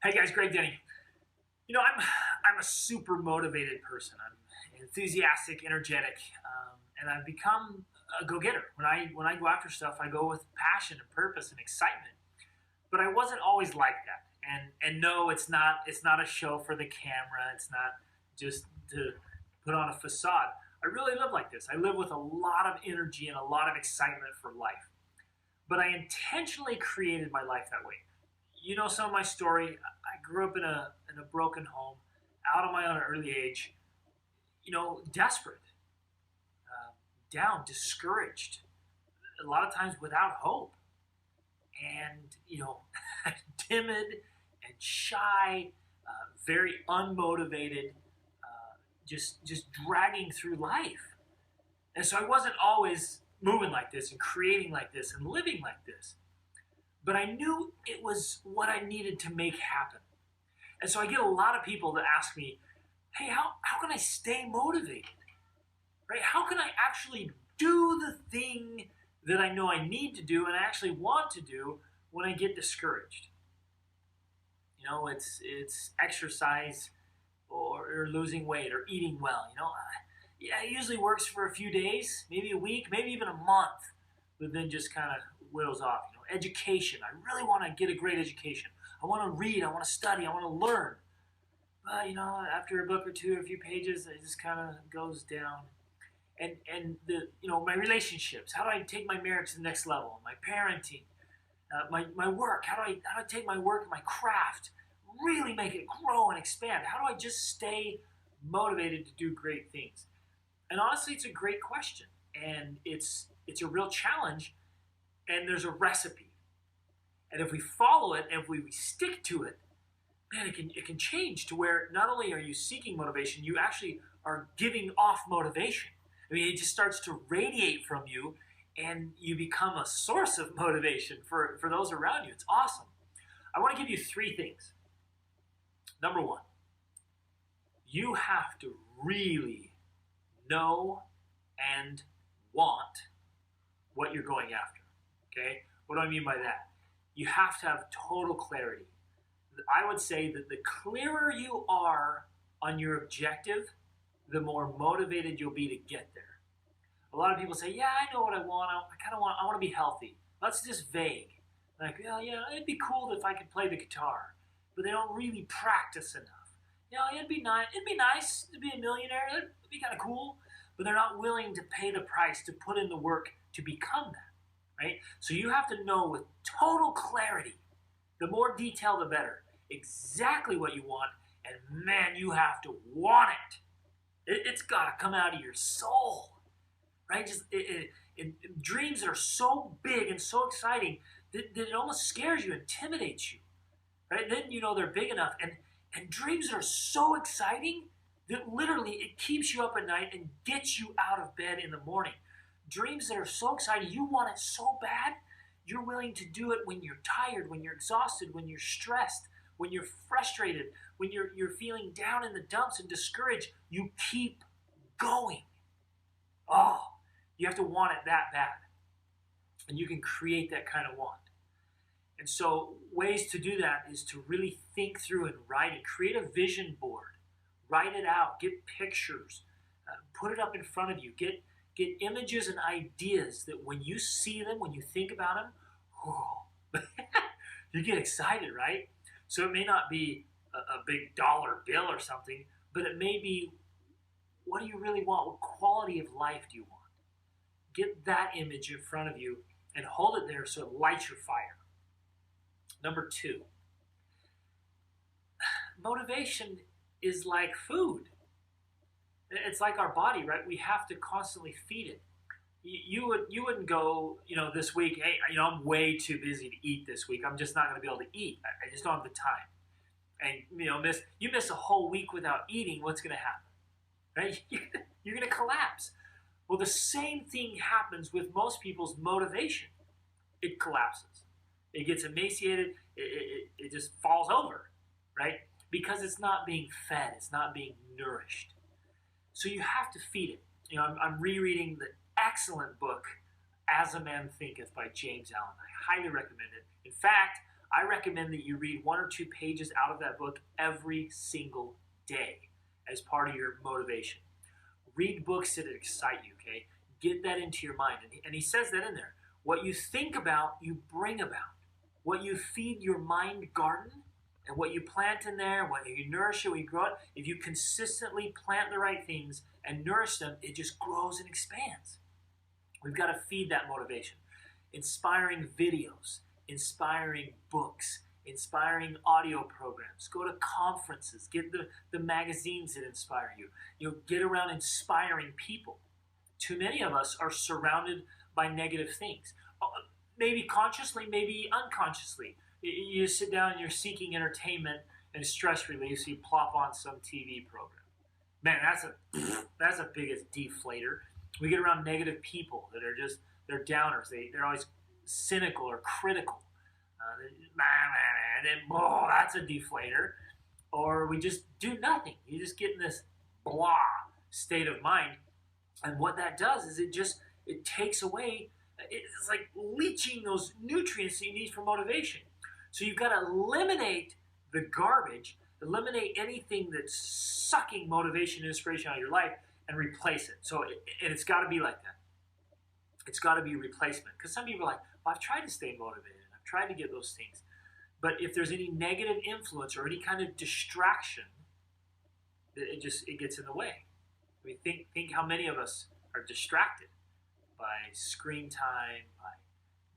Hey guys, Greg Denny. I'm a super motivated person. I'm enthusiastic, energetic, and I've become a go-getter. When I go after stuff, I go with passion and purpose and excitement. But I wasn't always like that. And no, it's not a show for the camera. It's not just to put on a facade. I really live like this. I live with a lot of energy and a lot of excitement for life. But I intentionally created my life that way. You know some of my story. I grew up in a broken home, out of my own early age. Desperate, uh, down, discouraged, a lot of times without hope, and timid and shy, very unmotivated, just dragging through life. And so I wasn't always moving like this and creating like this and living like this. But I knew it was what I needed to make happen. And so I get a lot of people that ask me, hey, how can I stay motivated? Right? How can I actually do the thing that I know I need to do and I actually want to do when I get discouraged? It's exercise or losing weight or eating well. Yeah, it usually works for a few days, maybe a week, maybe even a month, but then just kind of whittles off. Education. I really want to get a great education. I want to read. I want to study. I want to learn. But after a book or two, a few pages, it just kind of goes down. And my relationships. How do I take my marriage to the next level? My parenting, my work. How do I take my work and my craft, really make it grow and expand? How do I just stay motivated to do great things? And honestly, it's a great question, and it's a real challenge. And there's a recipe, and if we follow it and if we stick to it, man, it can change to where not only are you seeking motivation, you actually are giving off motivation. I mean, it just starts to radiate from you, and you become a source of motivation for those around you. It's awesome. I want to give you three things. Number one, you have to really know and want what you're going after. Okay? What do I mean by that? You have to have total clarity. I would say that the clearer you are on your objective, the more motivated you'll be to get there. A lot of people say, "Yeah, I know what I want. I want to be healthy." That's just vague. Like, yeah, it'd be cool if I could play the guitar, but they don't really practice enough. It'd be nice. It'd be nice to be a millionaire. It'd be kind of cool, but they're not willing to pay the price to put in the work to become that. Right? So you have to know with total clarity. The more detail, the better. Exactly what you want, and man, you have to want It's got to come out of your soul, right? Dreams that are so big and so exciting that it almost scares you, intimidates you, right? Then they're big enough, and dreams that are so exciting that literally it keeps you up at night and gets you out of bed in the morning. Dreams that are so exciting, you want it so bad, you're willing to do it when you're tired, when you're exhausted, when you're stressed, when you're frustrated, when you're feeling down in the dumps and discouraged. You keep going. Oh, you have to want it that bad. And you can create that kind of want. And so ways to do that is to really think through and write it. Create a vision board. Write it out. Get pictures. Put it up in front of you. Get images and ideas that when you see them, when you think about them, oh, you get excited, right? So it may not be a big dollar bill or something, but it may be, what do you really want? What quality of life do you want? Get that image in front of you and hold it there so it lights your fire. Number two, motivation is like food. It's like our body, right? We have to constantly feed it. You wouldn't go, this week, hey, I'm way too busy to eat this week. I'm just not going to be able to eat. I just don't have the time. And you miss a whole week without eating, what's going to happen? Right? You're going to collapse. Well, the same thing happens with most people's motivation. It collapses. It gets emaciated. It just falls over, right? Because it's not being fed. It's not being nourished. So you have to feed it. I'm rereading the excellent book, As a Man Thinketh by James Allen. I highly recommend it. In fact, I recommend that you read 1 or 2 pages out of that book every single day as part of your motivation. Read books that excite you, okay? Get that into your mind. And he says that in there. What you think about, you bring about. What you feed your mind garden, and what you plant in there, what you nourish it, what you grow it, if you consistently plant the right things and nourish them, it just grows and expands. We've got to feed that motivation. Inspiring videos, inspiring books, inspiring audio programs. Go to conferences. Get the magazines that inspire you. Get around inspiring people. Too many of us are surrounded by negative things. Maybe consciously, maybe unconsciously. You sit down and you're seeking entertainment and stress relief, so you plop on some TV program. Man, that's the biggest deflator. We get around negative people that are just, they're downers. They're always cynical or critical. And then, that's a deflator. Or we just do nothing. You just get in this blah state of mind. And what that does is it takes away, it's like leaching those nutrients that you need for motivation. So you've got to eliminate the garbage, eliminate anything that's sucking motivation and inspiration out of your life, and replace it. And it's got to be like that. It's got to be replacement. Because some people are like, well, I've tried to stay motivated. I've tried to get those things. But if there's any negative influence or any kind of distraction, it gets in the way. I mean, think how many of us are distracted by screen time,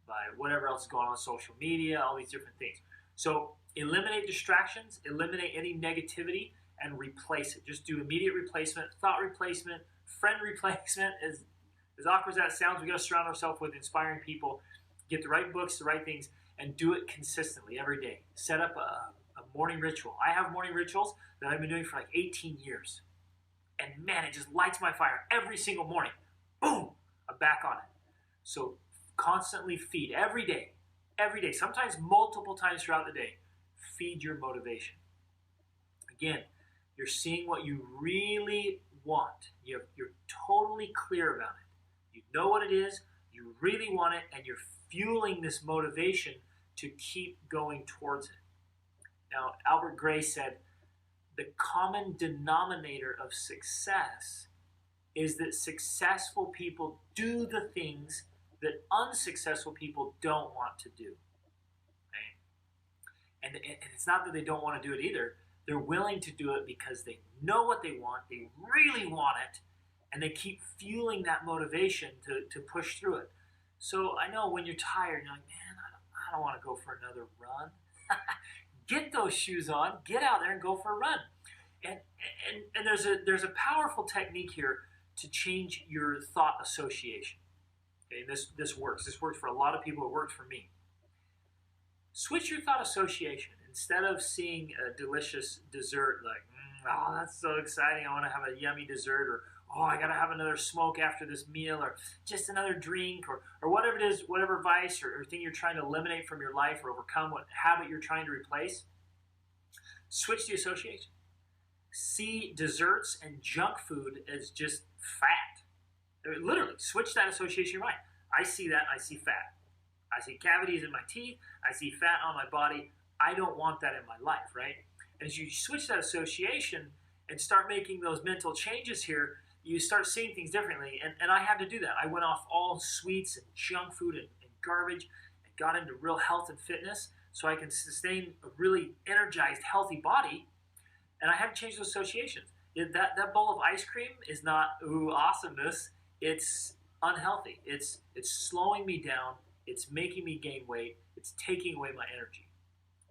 by whatever else is going on social media, all these different things. So eliminate distractions, eliminate any negativity, and replace it. Just do immediate replacement, thought replacement, friend replacement. As awkward as that sounds, we got to surround ourselves with inspiring people, get the right books, the right things, and do it consistently every day. Set up a morning ritual. I have morning rituals that I've been doing for like 18 years. And man, it just lights my fire every single morning. Boom, I'm back on it. So constantly feed every day, sometimes multiple times throughout the day. Feed your motivation. Again, you're seeing what you really want. You're totally clear about it. You know what it is, you really want it, and you're fueling this motivation to keep going towards it. Now, Albert Gray said, the common denominator of success is that successful people do the things that unsuccessful people don't want to do. Right? And it's not that they don't want to do it either. They're willing to do it because they know what they want, they really want it, and they keep fueling that motivation to push through it. So I know when you're tired, you're like, man, I don't want to go for another run. Get those shoes on, get out there and go for a run. And there's a powerful technique here to change your thought association. Okay, this works. This works for a lot of people. It worked for me. Switch your thought association. Instead of seeing a delicious dessert like, oh, that's so exciting, I want to have a yummy dessert, or oh, I got to have another smoke after this meal, or just another drink, or whatever it is, whatever vice or thing you're trying to eliminate from your life or overcome, what habit you're trying to replace, switch the association. See desserts and junk food as just fat. Literally, switch that association in your mind. I see that, I see fat. I see cavities in my teeth, I see fat on my body. I don't want that in my life, right? And as you switch that association and start making those mental changes here, you start seeing things differently. And I had to do that. I went off all sweets and junk food and garbage and got into real health and fitness so I can sustain a really energized, healthy body. And I had to change those associations. That bowl of ice cream is not, ooh, awesomeness. It's unhealthy. It's slowing me down. It's making me gain weight. It's taking away my energy.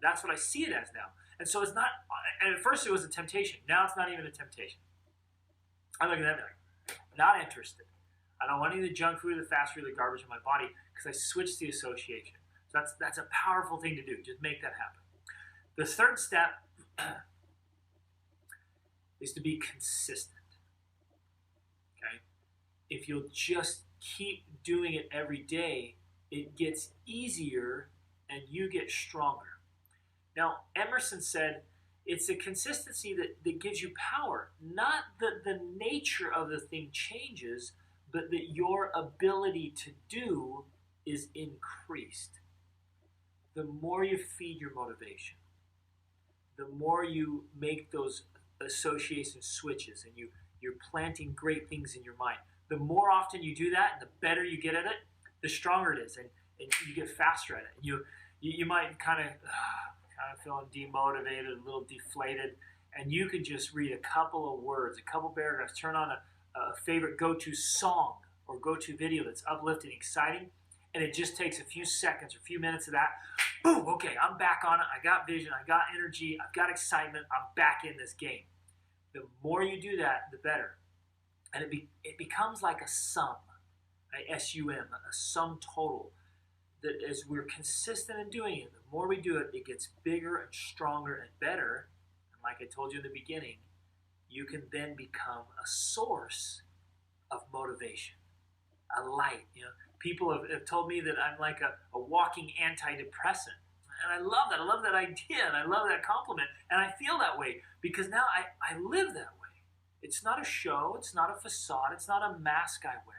That's what I see it as now. And so it's not, and at first it was a temptation. Now it's not even a temptation. I look at that and be like, not interested. I don't want any of the junk food, the fast food, the garbage in my body because I switched the association. So that's a powerful thing to do. Just make that happen. The third step is to be consistent. Okay? If you'll just keep doing it every day, it gets easier and you get stronger. Now, Emerson said, it's a consistency that gives you power. Not that the nature of the thing changes, but that your ability to do is increased. the more you feed your motivation, the more you make those association switches and you're planting great things in your mind. The more often you do that and the better you get at it, the stronger it is, and you get faster at it. You might kind of feeling demotivated, a little deflated, and you can just read a couple of words, a couple paragraphs, turn on a favorite go-to song or go-to video that's uplifting, exciting, and it just takes a few seconds or a few minutes of that. Boom, okay, I'm back on it. I got vision, I got energy, I've got excitement, I'm back in this game. The more you do that, the better. And it becomes like a sum, S-U-M, a sum total. That as we're consistent in doing it, the more we do it, it gets bigger and stronger and better. And like I told you in the beginning, you can then become a source of motivation, a light. People have told me that I'm like a walking antidepressant. And I love that. I love that idea, and I love that compliment. And I feel that way because now I live that way. It's not a show. It's not a facade. It's not a mask I wear.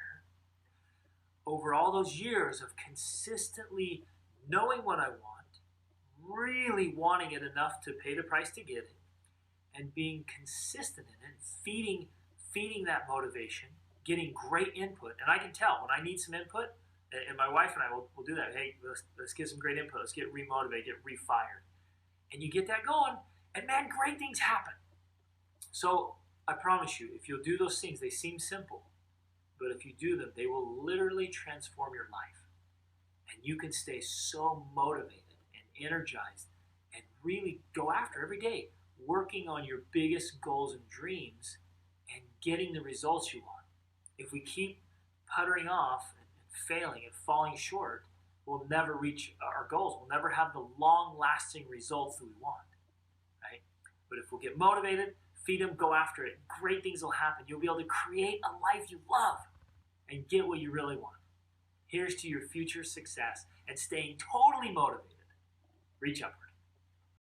Over all those years of consistently knowing what I want, really wanting it enough to pay the price to get it, and being consistent in it, feeding that motivation, getting great input. And I can tell when I need some input, and my wife and I will do that. Hey, let's get some great input. Let's get remotivated, get refired. And you get that going, and man, great things happen. So I promise you, if you'll do those things, they seem simple, but if you do them, they will literally transform your life. And you can stay so motivated and energized and really go after every day, working on your biggest goals and dreams and getting the results you want. If we keep puttering off and failing and falling short, we'll never reach our goals. We'll never have the long-lasting results that we want, right? But if we'll get motivated, feed them, go after it, great things will happen. You'll be able to create a life you love and get what you really want. Here's to your future success and staying totally motivated. Reach upward.